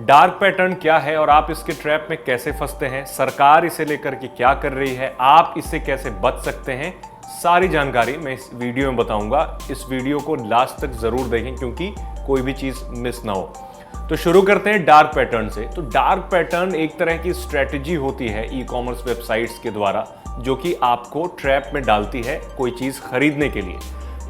Dark pattern क्या है और आप इसके ट्रैप में कैसे फंसते हैं, सरकार इसे लेकर के क्या कर रही है, आप इससे कैसे बच सकते हैं, सारी जानकारी मैं इस वीडियो में बताऊंगा। इस वीडियो को लास्ट तक जरूर देखें क्योंकि कोई भी चीज मिस ना हो। तो शुरू करते हैं डार्क पैटर्न से। तो डार्क पैटर्न एक तरह की स्ट्रेटजी होती है ई कॉमर्स वेबसाइट्स के द्वारा, जो कि आपको ट्रैप में डालती है कोई चीज खरीदने के लिए।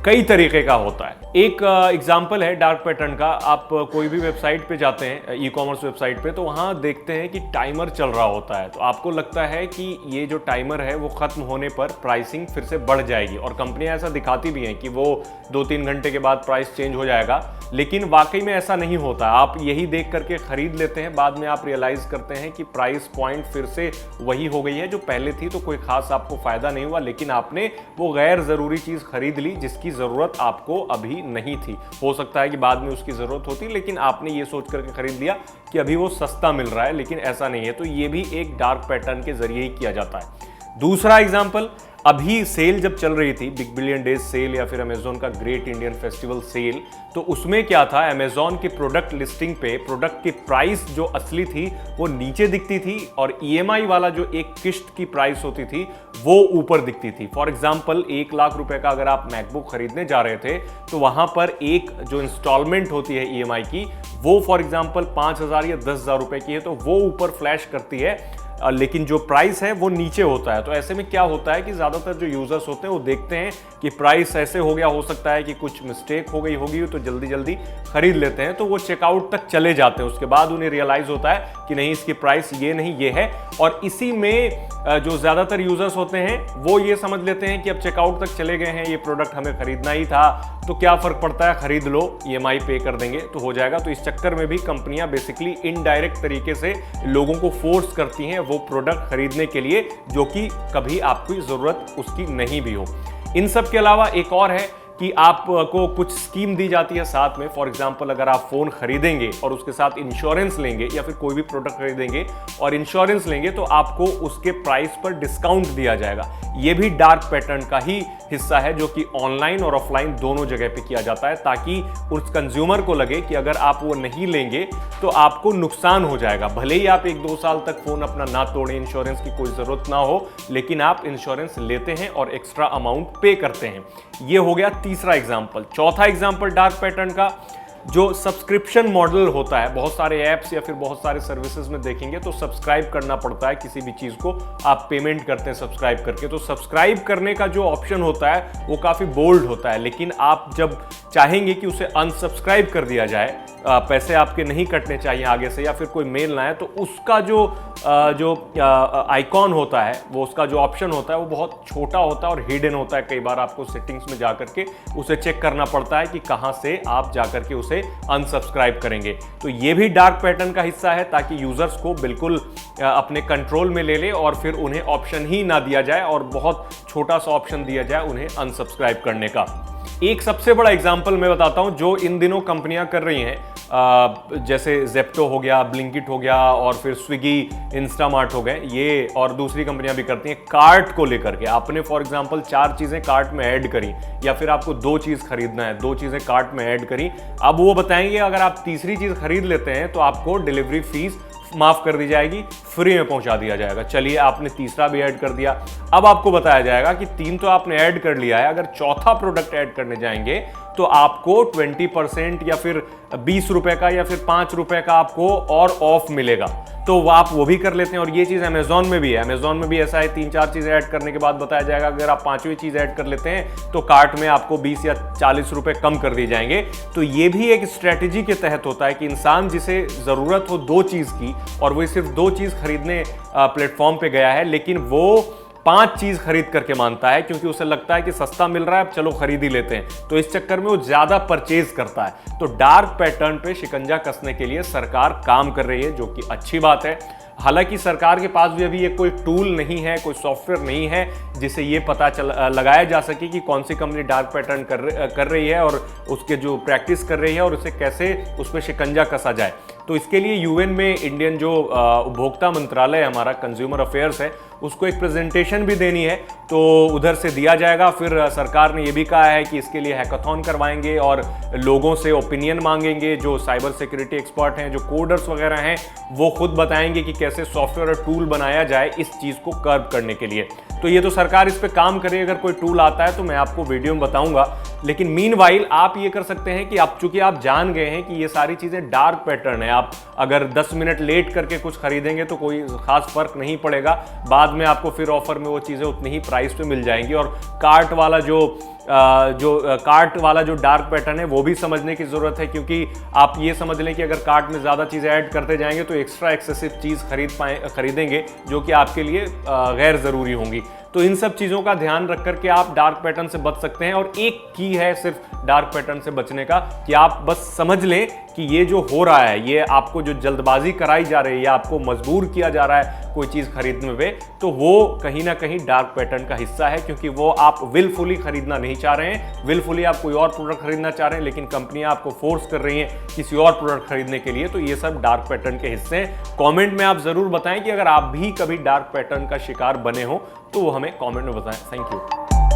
कई तरीके का होता है। एक एग्जांपल है डार्क पैटर्न का। आप कोई भी वेबसाइट पे जाते हैं, ई कॉमर्स वेबसाइट पे, तो वहाँ देखते हैं कि टाइमर चल रहा होता है। तो आपको लगता है कि ये जो टाइमर है वो खत्म होने पर प्राइसिंग फिर से बढ़ जाएगी, और कंपनियां ऐसा दिखाती भी हैं कि वो 2-3 घंटे के बाद प्राइस चेंज हो जाएगा, लेकिन वाकई में ऐसा नहीं होता। आप यही देख करके खरीद लेते हैं, बाद में आप रियलाइज करते हैं कि प्राइस पॉइंट फिर से वही हो गई है जो पहले थी। तो कोई खास आपको फायदा नहीं हुआ, लेकिन आपने वो गैर जरूरी चीज खरीद ली जिसकी जरूरत आपको अभी नहीं थी। हो सकता है कि बाद में उसकी जरूरत होती, लेकिन आपने ये सोच करके खरीद लिया कि अभी वो सस्ता मिल रहा है, लेकिन ऐसा नहीं है। तो ये भी एक डार्क पैटर्न के जरिए ही किया जाता है। दूसरा एग्जांपल, अभी सेल जब चल रही थी, बिग बिलियन डेज सेल या फिर अमेजोन का ग्रेट इंडियन फेस्टिवल सेल, तो उसमें क्या था, अमेजोन के प्रोडक्ट लिस्टिंग पे प्रोडक्ट की प्राइस जो असली थी वो नीचे दिखती थी, और ईएमआई वाला जो एक किश्त की प्राइस होती थी वो ऊपर दिखती थी। फॉर एग्जांपल 1 लाख रुपए का अगर आप मैकबुक खरीदने जा रहे थे, तो वहां पर एक जो इंस्टॉलमेंट होती है ईएमआई की, वो फॉर एग्जांपल 5,000 या 10,000 रुपए की है, तो वो ऊपर फ्लैश करती है, लेकिन जो प्राइस है वो नीचे होता है। तो ऐसे में क्या होता है कि ज्यादातर जो यूजर्स होते हैं वो देखते हैं कि प्राइस ऐसे हो गया, हो सकता है कि कुछ मिस्टेक हो गई होगी, तो जल्दी जल्दी खरीद लेते हैं। तो वो चेकआउट तक चले जाते हैं, उसके बाद उन्हें रियलाइज होता है कि नहीं, इसकी प्राइस ये नहीं, ये है। और इसी में जो ज्यादातर यूजर्स होते हैं वो ये समझ लेते हैं कि अब चेकआउट तक चले गए हैं, ये प्रोडक्ट हमें खरीदना ही था, तो क्या फर्क पड़ता है, खरीद लो, ईएमआई पे कर देंगे तो हो जाएगा। तो इस चक्कर में भी कंपनियां बेसिकली इनडायरेक्ट तरीके से लोगों को फोर्स करती हैं वो प्रोडक्ट खरीदने के लिए जो कि कभी आपकी जरूरत उसकी नहीं भी हो। इन सब के अलावा एक और है कि आपको कुछ स्कीम दी जाती है साथ में। फॉर एग्जांपल अगर आप फोन खरीदेंगे और उसके साथ इंश्योरेंस लेंगे, या फिर कोई भी प्रोडक्ट खरीदेंगे और इंश्योरेंस लेंगे, तो आपको उसके प्राइस पर डिस्काउंट दिया जाएगा। ये भी डार्क पैटर्न का ही हिस्सा है, जो कि ऑनलाइन और ऑफलाइन दोनों जगह पे किया जाता है, ताकि उस कंज्यूमर को लगे कि अगर आप वो नहीं लेंगे तो आपको नुकसान हो जाएगा। भले ही आप 1-2 साल तक फोन अपना ना तोड़ें, इंश्योरेंस की कोई जरूरत ना हो, लेकिन आप इंश्योरेंस लेते हैं और एक्स्ट्रा अमाउंट पे करते हैं। ये हो गया तीसरा एग्जाम्पल। चौथा एग्जाम्पल डार्क पैटर्न का, जो सब्सक्रिप्शन मॉडल होता है। बहुत सारे ऐप्स या फिर बहुत सारे सर्विसेज में देखेंगे तो सब्सक्राइब करना पड़ता है, किसी भी चीज को आप पेमेंट करते हैं सब्सक्राइब करके। तो सब्सक्राइब करने का जो ऑप्शन होता है वो काफी बोल्ड होता है, लेकिन आप जब चाहेंगे कि उसे अनसब्सक्राइब कर दिया जाए, पैसे आपके नहीं कटने चाहिए आगे से, या फिर कोई मेल ना आए, तो उसका जो आइकॉन होता है, वो उसका जो ऑप्शन होता है वो बहुत छोटा होता है और हिडन होता है। कई बार आपको सेटिंग्स में जाकर के उसे चेक करना पड़ता है कि कहां से आप जाकर के उसे अनसब्सक्राइब करेंगे। तो ये भी डार्क पैटर्न का हिस्सा है, ताकि यूजर्स को बिल्कुल अपने कंट्रोल में ले ले और फिर उन्हें ऑप्शन ही ना दिया जाए, और बहुत छोटा सा ऑप्शन दिया जाए उन्हें अनसब्सक्राइब करने का। एक सबसे बड़ा एग्जाम्पल मैं बताता हूं जो इन दिनों कंपनियां कर रही हैं, जैसे जेप्टो हो गया, ब्लिंकिट हो गया, और फिर स्विगी, इंस्टामार्ट हो गए, ये और दूसरी कंपनियां भी करती हैं। कार्ट को लेकर के आपने फॉर एग्जांपल 4 चीजें कार्ट में ऐड करी, या फिर आपको 2 चीज खरीदना है, 2 चीजें कार्ट में ऐड करी। अब वो बताएंगे अगर आप तीसरी चीज खरीद लेते हैं तो आपको डिलीवरी फीस माफ कर दी जाएगी, फ्री में पहुंचा दिया जाएगा। चलिए, आपने तीसरा भी ऐड कर दिया। अब आपको बताया जाएगा कि 3 तो आपने ऐड कर लिया है, अगर चौथा प्रोडक्ट ऐड करने जाएंगे तो आपको 20% या फिर 20 रुपए का या फिर 5 रुपए का आपको और ऑफ मिलेगा। तो आप वो भी कर लेते हैं। और ये चीज अमेजोन में भी है। अमेजोन में भी ऐसा है, 3-4 चीजें ऐड करने के बाद बताया जाएगा अगर आप 5वीं चीज ऐड कर लेते हैं तो कार्ट में आपको 20 या 40 रुपए कम कर दिए जाएंगे। तो ये भी एक स्ट्रेटेजी के तहत होता है कि इंसान जिसे जरूरत हो 2 चीज की, और वो सिर्फ 2 चीज खरीदने प्लेटफॉर्म पे गया है, लेकिन वो 5 चीज खरीद करके मानता है, क्योंकि उसे लगता है कि सस्ता मिल रहा है, अब चलो खरीद ही लेते हैं। तो इस चक्कर में वो ज्यादा परचेज करता है। तो डार्क पैटर्न पे शिकंजा कसने के लिए सरकार काम कर रही है, जो कि अच्छी बात है। हालांकि सरकार के पास भी अभी ये कोई टूल नहीं है, कोई सॉफ्टवेयर नहीं है जिसे ये पता लगाया जा सके कि कौन सी कंपनी डार्क पैटर्न कर रही है और उसके जो प्रैक्टिस कर रही है और उसे कैसे उस पर शिकंजा कसा जाए। तो इसके लिए यूएन में इंडियन जो उपभोक्ता मंत्रालय हमारा कंज्यूमर अफेयर्स है उसको एक प्रेजेंटेशन भी देनी है, तो उधर से दिया जाएगा। फिर सरकार ने यह भी कहा है कि इसके लिए हैकाथॉन करवाएंगे और लोगों से ओपिनियन मांगेंगे। जो साइबर सिक्योरिटी एक्सपर्ट हैं, जो कोडर्स वगैरह हैं, वो खुद बताएंगे कि कैसे सॉफ्टवेयर और टूल बनाया जाए इस चीज़ को कर्ब करने के लिए। तो ये तो सरकार इस पे काम करे, अगर कोई टूल आता है तो मैं आपको वीडियो में बताऊंगा। लेकिन मीनवाइल आप ये कर सकते हैं कि आप चूंकि आप जान गए हैं कि ये सारी चीज़ें डार्क पैटर्न है, आप अगर 10 मिनट लेट करके कुछ खरीदेंगे तो कोई खास फर्क नहीं पड़ेगा, बाद में आपको फिर ऑफर में वो चीज़ें उतनी ही प्राइस पे मिल जाएंगी। और कार्ट वाला जो डार्क पैटर्न है वो भी समझने की जरूरत है, क्योंकि आप ये समझ लें कि अगर कार्ट में ज़्यादा चीज़ें ऐड करते जाएंगे तो एक्स्ट्रा एक्सेसिव चीज़ खरीदेंगे जो कि आपके लिए गैर ज़रूरी होंगी। तो इन सब चीज़ों का ध्यान रख करके आप डार्क पैटर्न से बच सकते हैं। और एक की है सिर्फ डार्क पैटर्न से बचने का कि आप बस समझ लें कि ये जो हो रहा है, ये आपको जो जल्दबाजी कराई जा रही है या आपको मजबूर किया जा रहा है कोई चीज़ खरीदने में, तो वो कहीं ना कहीं डार्क पैटर्न का हिस्सा है, क्योंकि वो आप विलफुली खरीदना नहीं चाह रहे हैं। विलफुली आप कोई और प्रोडक्ट खरीदना चाह रहे हैं, लेकिन कंपनियां आपको फोर्स कर रही हैं किसी और प्रोडक्ट खरीदने के लिए। तो ये सब डार्क पैटर्न के हिस्से हैं। कॉमेंट में आप जरूर बताएं कि अगर आप भी कभी डार्क पैटर्न का शिकार बने हो तो वो हमें कॉमेंट में बताएं। Thank you.